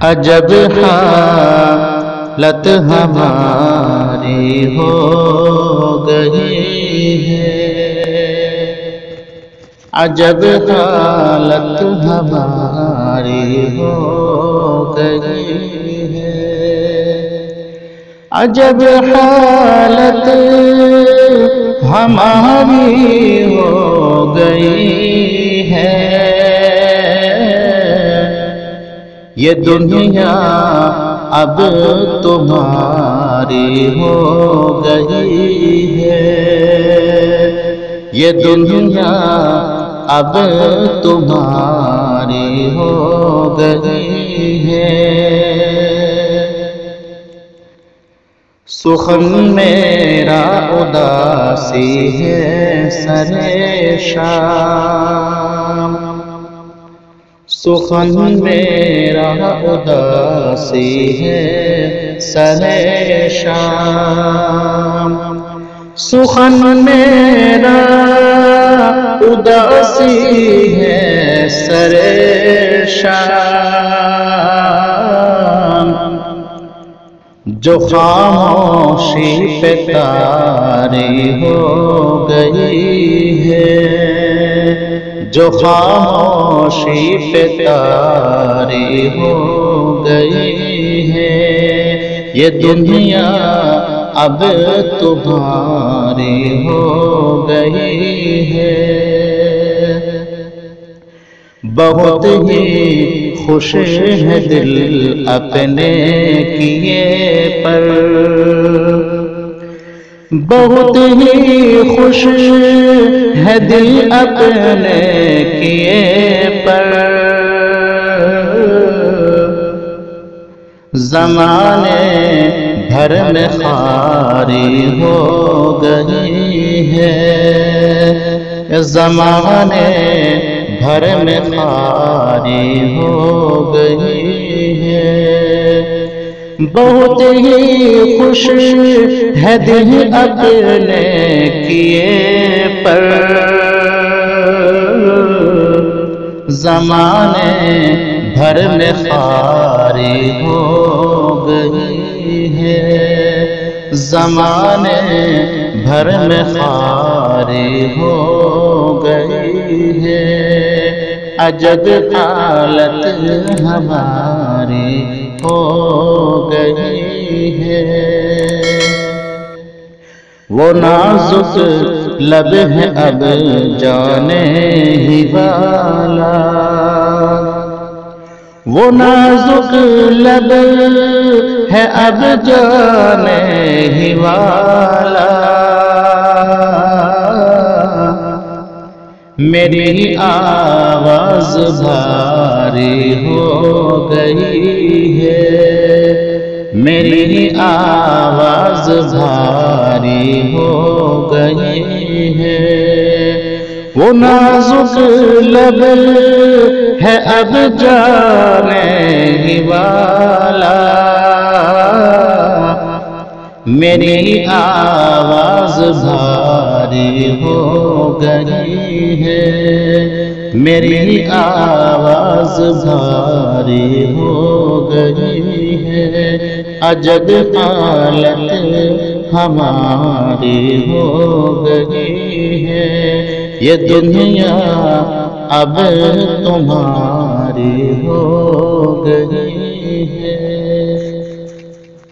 عجب حالت ہماری ہو گئی ہے، عجب حالت ہماری ہو گئی ہے، عجب حالت ہماری ہو گئی ہے، یہ دنیا اب تمہاری ہو گئی ہے، یہ دنیا اب تمہاری ہو گئی ہے۔ سخن میرا اداسی ہے سرے شام، سخن میرا اداسی ہے سرے شام، سخن میرا اداسی ہے سرے شام، جو خاموشی پہ طاری ہو گئی ہے، جو خاموشی پہ طاری ہو گئی ہے، یہ دنیا اب تمہاری ہو گئی ہے۔ بہت ہی خوش ہے دل اپنے کیے پر، بہت ہی خوش ہے دل اپنے کیے پر، زمانے بھر میں خواری ہو گئی ہے، زمانے بھر میں خواری ہو گئی ہے، بہت ہی خوش ہے دل اپنے کیے پر، زمانے بھر میں خواری ہو گئی ہے، زمانے بھر میں خواری ہو گئی ہے، عجب حالت ہماری ہو گئی ہے۔ وہ نازک لب ہے اب جانے ہی والا، وہ نازک لب ہے اب جانے ہی والا، میری آواز بھاری ہو گئی ہے، میری آواز بھاری ہو گئی ہے، وہ نازک لب ہے اب جانے ہی والا، میری آواز بھاری ہو گئی ہے، میری آواز بھاری ہو گئی ہے، عجب حالت ہماری ہو گئی ہے، یہ دنیا اب تمہاری ہو گئی ہے۔